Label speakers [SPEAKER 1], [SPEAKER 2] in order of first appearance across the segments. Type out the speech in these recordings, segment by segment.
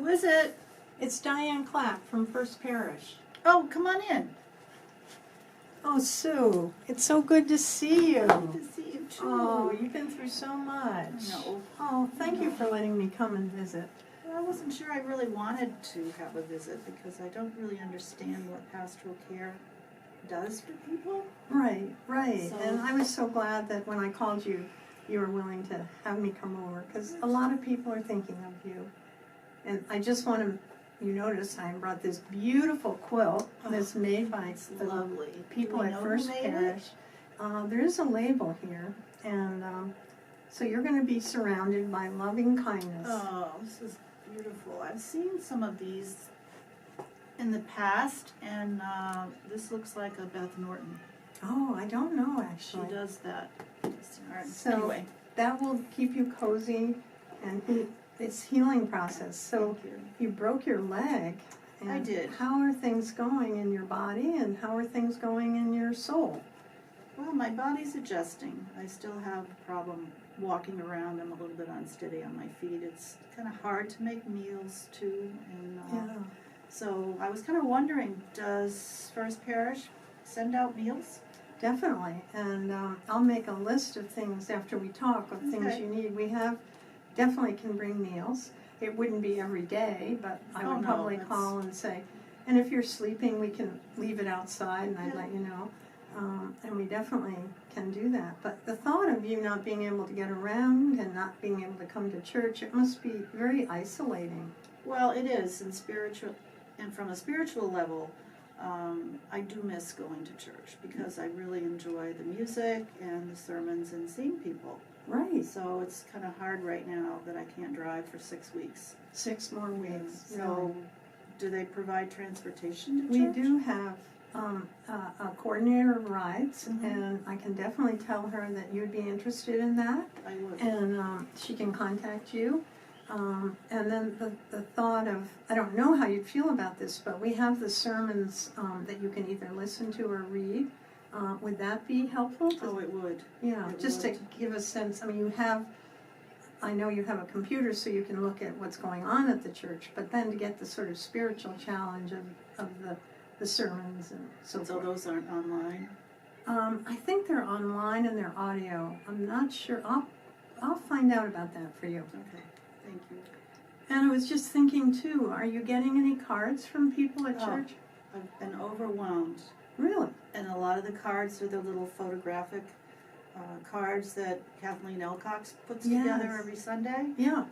[SPEAKER 1] Who is it?
[SPEAKER 2] It's Diane Clapp from First Parish.
[SPEAKER 1] Oh, come on in.
[SPEAKER 2] Oh, Sue, it's so good to see you.
[SPEAKER 1] Good to see you too.
[SPEAKER 2] Oh, you've been through so much.
[SPEAKER 1] No.
[SPEAKER 2] Oh, thank you for letting me come and visit.
[SPEAKER 1] I wasn't sure I really wanted to have a visit because I don't really understand what pastoral care does for people.
[SPEAKER 2] Right.
[SPEAKER 1] So-
[SPEAKER 2] And I was so glad that when I called you, you were willing to have me come over because a lot of people are thinking of you. And I just want to, you notice I brought this beautiful quilt that's made by
[SPEAKER 1] It's
[SPEAKER 2] the
[SPEAKER 1] lovely.
[SPEAKER 2] people
[SPEAKER 1] Do we
[SPEAKER 2] at
[SPEAKER 1] know who
[SPEAKER 2] First
[SPEAKER 1] made it?
[SPEAKER 2] Parish. There is a label here, and so you're going to be surrounded by loving kindness.
[SPEAKER 1] Oh, this is beautiful. I've seen some of these in the past, and this looks like a Beth Norton.
[SPEAKER 2] Oh, I don't know
[SPEAKER 1] She
[SPEAKER 2] actually.
[SPEAKER 1] does that.
[SPEAKER 2] So
[SPEAKER 1] Anyway,
[SPEAKER 2] that will keep you cozy, and it's healing process. So
[SPEAKER 1] thank you.
[SPEAKER 2] you broke your leg. And
[SPEAKER 1] I did.
[SPEAKER 2] How are things going in your body, and how are things going in your soul?
[SPEAKER 1] Well, my body's adjusting. I still have a problem walking around. I'm a little bit unsteady on my feet. It's kind of hard to make meals too, and
[SPEAKER 2] Yeah.
[SPEAKER 1] so I was kind of wondering, does First Parish send out meals?
[SPEAKER 2] Definitely, and I'll make a list of things after we talk of things
[SPEAKER 1] Okay.
[SPEAKER 2] you need. We definitely can bring meals. It wouldn't be every day, but I
[SPEAKER 1] Oh,
[SPEAKER 2] would
[SPEAKER 1] no,
[SPEAKER 2] probably
[SPEAKER 1] that's-
[SPEAKER 2] call and say, and if you're sleeping, we can leave it outside and I'd
[SPEAKER 1] Yeah.
[SPEAKER 2] let you know. And we definitely can do that. But the thought of you not being able to get around and not being able to come to church, it must be very isolating.
[SPEAKER 1] Well, it is, and from a spiritual level, I do miss going to church because I really enjoy the music and the sermons and seeing people.
[SPEAKER 2] Right.
[SPEAKER 1] So it's kind of hard right now that I can't drive for 6 weeks.
[SPEAKER 2] 6 more weeks.
[SPEAKER 1] So, do they provide transportation to
[SPEAKER 2] We
[SPEAKER 1] church?
[SPEAKER 2] do have a coordinator of rides,
[SPEAKER 1] Mhm.
[SPEAKER 2] and I can definitely tell her that you'd be interested in that,
[SPEAKER 1] I would.
[SPEAKER 2] and she can contact you. And then the thought of, I don't know how you'd feel about this, but we have the sermons that you can either listen to or read. Would that be helpful?
[SPEAKER 1] Oh, it would.
[SPEAKER 2] Yeah,
[SPEAKER 1] it
[SPEAKER 2] just to
[SPEAKER 1] would.
[SPEAKER 2] give a sense. I mean, I know you have a computer so you can look at what's going on at the church, but then to get the sort of spiritual challenge of the sermons and so
[SPEAKER 1] So
[SPEAKER 2] forth.
[SPEAKER 1] those aren't online?
[SPEAKER 2] I think they're online and they're audio. I'm not sure. I'll find out about that for you.
[SPEAKER 1] Okay, thank you.
[SPEAKER 2] And I was just thinking too, are you getting any cards from people at
[SPEAKER 1] Oh.
[SPEAKER 2] church?
[SPEAKER 1] I've been overwhelmed.
[SPEAKER 2] Really?
[SPEAKER 1] And a lot of the cards are the little photographic cards that Kathleen Elcox puts together
[SPEAKER 2] Yes.
[SPEAKER 1] every Sunday.
[SPEAKER 2] Yeah.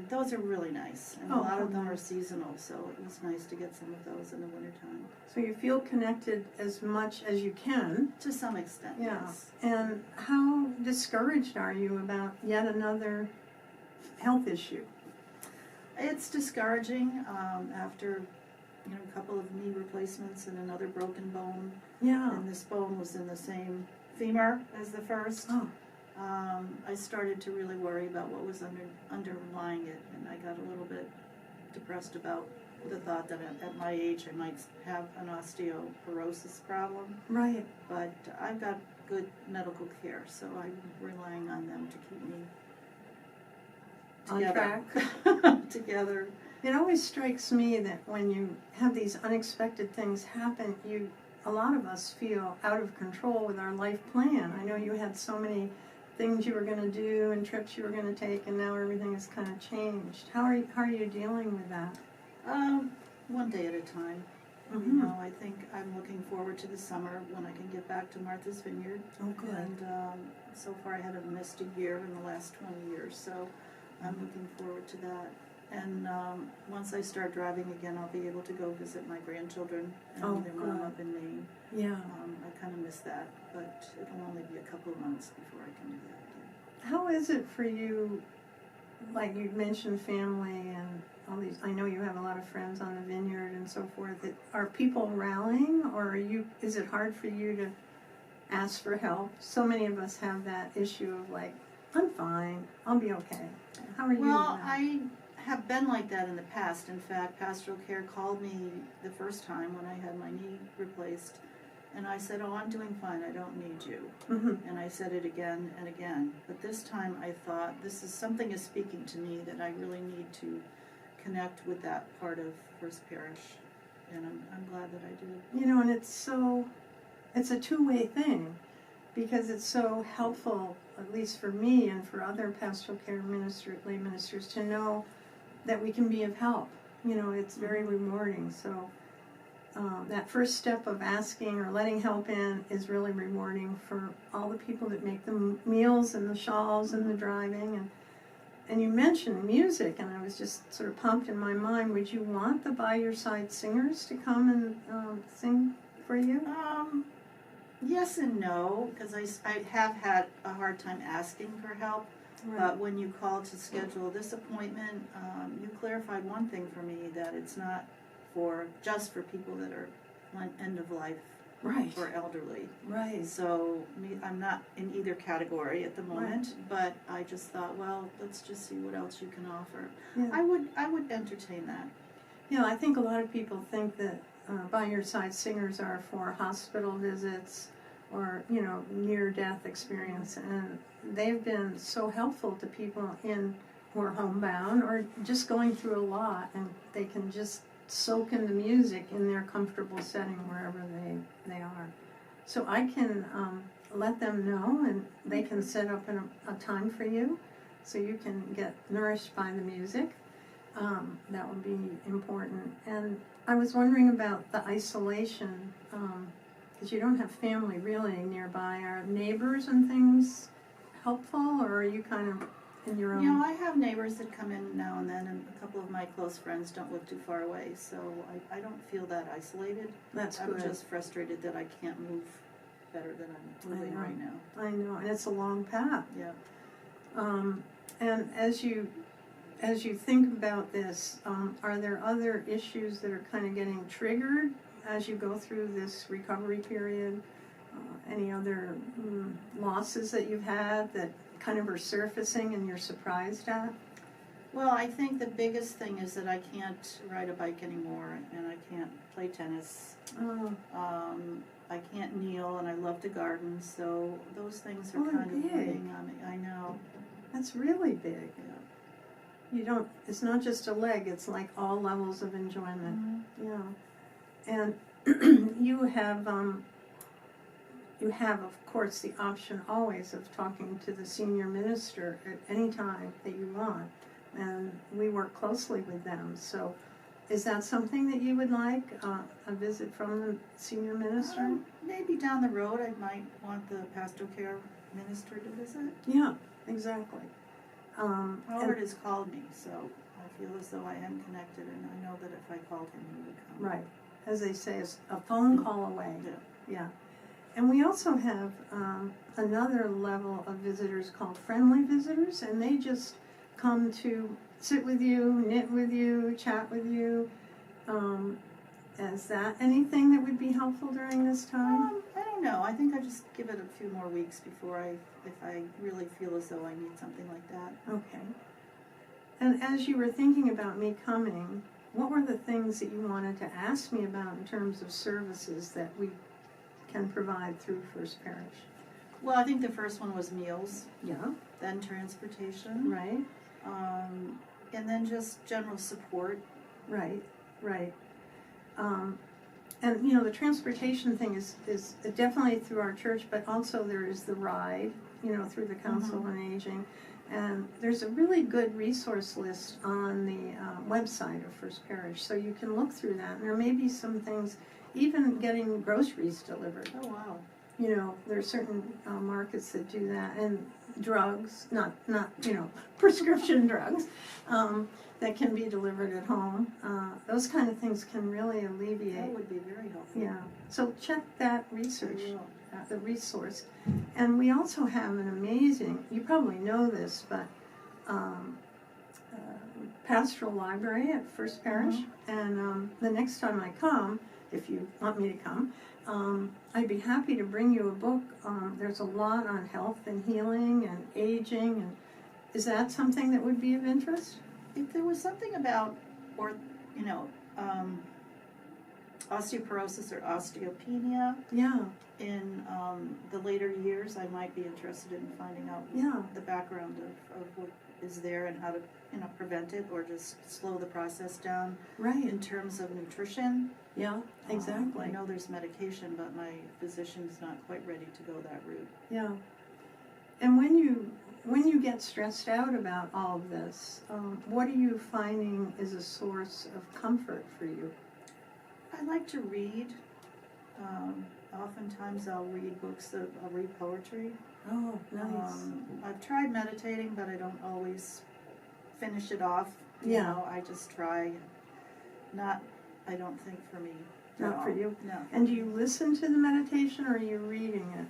[SPEAKER 1] Those are really nice. And
[SPEAKER 2] Oh,
[SPEAKER 1] a lot of them
[SPEAKER 2] nice.
[SPEAKER 1] are seasonal, so it was nice to get some of those in the wintertime.
[SPEAKER 2] So you feel connected as much as you can.
[SPEAKER 1] To some extent,
[SPEAKER 2] Yeah.
[SPEAKER 1] yes.
[SPEAKER 2] And how discouraged are you about yet another health issue?
[SPEAKER 1] It's discouraging after a couple of knee replacements and another broken bone.
[SPEAKER 2] Yeah.
[SPEAKER 1] And this bone was in the same femur as the first.
[SPEAKER 2] Oh,
[SPEAKER 1] I started to really worry about what was underlying it, and I got a little bit depressed about the thought that at my age I might have an osteoporosis problem.
[SPEAKER 2] right.
[SPEAKER 1] But I've got good medical care, so I'm relying on them to keep me
[SPEAKER 2] On
[SPEAKER 1] together. Together.
[SPEAKER 2] It always strikes me that when you have these unexpected things happen, a lot of us feel out of control with our life plan. I know you had so many things you were going to do and trips you were going to take, and now everything has kind of changed. How are you dealing with that?
[SPEAKER 1] One day at a time.
[SPEAKER 2] Mhm.
[SPEAKER 1] I think I'm looking forward to the summer when I can get back to Martha's Vineyard.
[SPEAKER 2] Oh, good.
[SPEAKER 1] And so far I haven't missed a year in the last 20 years, so I'm looking forward to that. And once I start driving again, I'll be able to go visit my grandchildren and
[SPEAKER 2] Oh,
[SPEAKER 1] their mom
[SPEAKER 2] good.
[SPEAKER 1] up in Maine.
[SPEAKER 2] Yeah.
[SPEAKER 1] I kind of miss that, but it'll only be a couple of months before I can do that again.
[SPEAKER 2] How is it for you, like you mentioned family and all these, I know you have a lot of friends on the vineyard and so forth. Are people rallying, or is it hard for you to ask for help? So many of us have that issue of like, I'm fine, I'll be okay. How are you?
[SPEAKER 1] Well,
[SPEAKER 2] with that?
[SPEAKER 1] I have been like that in the past. In fact, Pastoral Care called me the first time when I had my knee replaced, and I said, "Oh, I'm doing fine, I don't need you."
[SPEAKER 2] Mhm.
[SPEAKER 1] And I said it again and again. But this time I thought, something is speaking to me that I really need to connect with that part of First Parish, and I'm glad that I did.
[SPEAKER 2] You know, and it's a two-way thing, because it's so helpful, at least for me and for other pastoral care lay ministers, to know that we can be of help. You know, it's very rewarding. So that first step of asking or letting help in is really rewarding for all the people that make the meals and the shawls and the driving. And you mentioned music, and I was just sort of pumped in my mind. Would you want the by your side singers to come and sing for you?
[SPEAKER 1] Yes and no, because I have had a hard time asking for help.
[SPEAKER 2] Right.
[SPEAKER 1] But when you called to schedule this appointment, you clarified one thing for me, that it's not just for people that are end of life
[SPEAKER 2] Right.
[SPEAKER 1] or elderly.
[SPEAKER 2] Right.
[SPEAKER 1] So I'm not in either category at the moment, but I just thought, well, let's just see what else you can offer.
[SPEAKER 2] Yeah.
[SPEAKER 1] I would entertain that.
[SPEAKER 2] You know, I think a lot of people think that by your side singers are for hospital visits or, you know, near-death experience, and they've been so helpful to people who are homebound or just going through a lot, and they can just soak in the music in their comfortable setting wherever they are. So I can let them know, and they can set up a time for you so you can get nourished by the music. That would be important. And I was wondering about the isolation, because you don't have family really nearby. Are neighbors and things helpful, or are you kind of in your own?
[SPEAKER 1] You know, I have neighbors that come in now and then, and a couple of my close friends don't live too far away, so I don't feel that isolated.
[SPEAKER 2] That's
[SPEAKER 1] I'm
[SPEAKER 2] good.
[SPEAKER 1] just frustrated that I can't move better than I'm moving right now.
[SPEAKER 2] I know, and it's a long path.
[SPEAKER 1] Yeah.
[SPEAKER 2] And as you think about this, are there other issues that are kind of getting triggered as you go through this recovery period? Any other losses that you've had that kind of are surfacing and you're surprised at?
[SPEAKER 1] Well, I think the biggest thing is that I can't ride a bike anymore, and I can't play tennis.
[SPEAKER 2] Oh,
[SPEAKER 1] I can't kneel, and I love to garden, so those things are
[SPEAKER 2] Oh,
[SPEAKER 1] kind of
[SPEAKER 2] big.
[SPEAKER 1] weighing on me. I know.
[SPEAKER 2] that's really big.
[SPEAKER 1] Yeah.
[SPEAKER 2] It's not just a leg, it's like all levels of enjoyment.
[SPEAKER 1] Mm-hmm.
[SPEAKER 2] Yeah. And you have, of course, the option always of talking to the senior minister at any time that you want. And we work closely with them. So is that something that you would like, a visit from the senior minister?
[SPEAKER 1] Maybe down the road I might want the pastoral care minister to visit.
[SPEAKER 2] Yeah, exactly.
[SPEAKER 1] Howard has called me, so I feel as though I am connected, and I know that if I called him, he would come.
[SPEAKER 2] Right. As they say, it's a phone call away.
[SPEAKER 1] Yeah.
[SPEAKER 2] Yeah. And we also have another level of visitors called friendly visitors, and they just come to sit with you, knit with you, chat with you. Is that anything that would be helpful during this time?
[SPEAKER 1] I don't know. I think I just give it a few more weeks before if I really feel as though I need something like that.
[SPEAKER 2] Okay. And as you were thinking about me coming, what were the things that you wanted to ask me about in terms of services that we can provide through First Parish?
[SPEAKER 1] Well, I think the first one was meals,
[SPEAKER 2] Yeah.
[SPEAKER 1] then transportation,
[SPEAKER 2] Right.
[SPEAKER 1] and then just general support.
[SPEAKER 2] Right. And you know, the transportation thing is definitely through our church, but also there is the ride, you know, through the Council on Aging. And there's a really good resource list on the website of First Parish, so you can look through that. And there may be some things, even getting groceries delivered.
[SPEAKER 1] Oh, wow.
[SPEAKER 2] You know, there are certain markets that do that, and drugs, not you know, prescription drugs, that can be delivered at home. Those kind of things can really alleviate.
[SPEAKER 1] That would be very helpful.
[SPEAKER 2] Yeah. So check that research,
[SPEAKER 1] I will.
[SPEAKER 2] the resource. And we also have an amazing, you probably know this, but Pastoral Library at First Parish. And the next time I come, if you want me to come, I'd be happy to bring you a book. There's a lot on health and healing and aging. And is that something that would be of interest?
[SPEAKER 1] If there was something about, or osteoporosis or osteopenia.
[SPEAKER 2] Yeah,
[SPEAKER 1] In the later years, I might be interested in finding out
[SPEAKER 2] yeah,
[SPEAKER 1] the background of what is there and how to, prevent it or just slow the process down.
[SPEAKER 2] right.
[SPEAKER 1] In terms of nutrition,
[SPEAKER 2] Yeah, exactly.
[SPEAKER 1] I know there's medication, but my physician's not quite ready to go that route.
[SPEAKER 2] Yeah. And when you get stressed out about all of this, what are you finding is a source of comfort for you?
[SPEAKER 1] I like to read. Oftentimes I'll read books, I'll read poetry.
[SPEAKER 2] Oh, nice.
[SPEAKER 1] I've tried meditating, but I don't always finish it off. You
[SPEAKER 2] Yeah.
[SPEAKER 1] know, I just try. I don't think for me. at
[SPEAKER 2] Not for
[SPEAKER 1] all.
[SPEAKER 2] you?
[SPEAKER 1] No.
[SPEAKER 2] And do you listen to the meditation or are you reading it?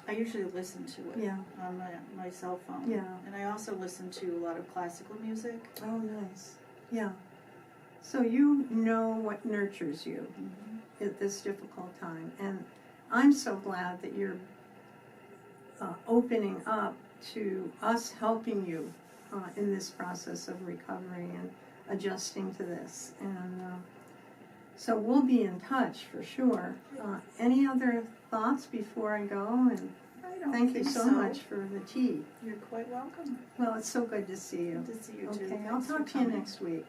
[SPEAKER 1] I usually listen to it
[SPEAKER 2] Yeah.
[SPEAKER 1] on my cell phone.
[SPEAKER 2] Yeah.
[SPEAKER 1] And I also listen to a lot of classical music.
[SPEAKER 2] Oh, nice. Yeah. So you know what nurtures you at this difficult time. And I'm so glad that you're opening up to us helping you in this process of recovery and adjusting to this. And so we'll be in touch for sure. Any other thoughts before I go? And
[SPEAKER 1] I don't
[SPEAKER 2] thank you
[SPEAKER 1] think
[SPEAKER 2] so much for the tea.
[SPEAKER 1] You're quite welcome.
[SPEAKER 2] Well, it's so good to see you.
[SPEAKER 1] Good to see you too.
[SPEAKER 2] Okay,
[SPEAKER 1] Thanks
[SPEAKER 2] I'll
[SPEAKER 1] for
[SPEAKER 2] talk to you
[SPEAKER 1] coming.
[SPEAKER 2] next week.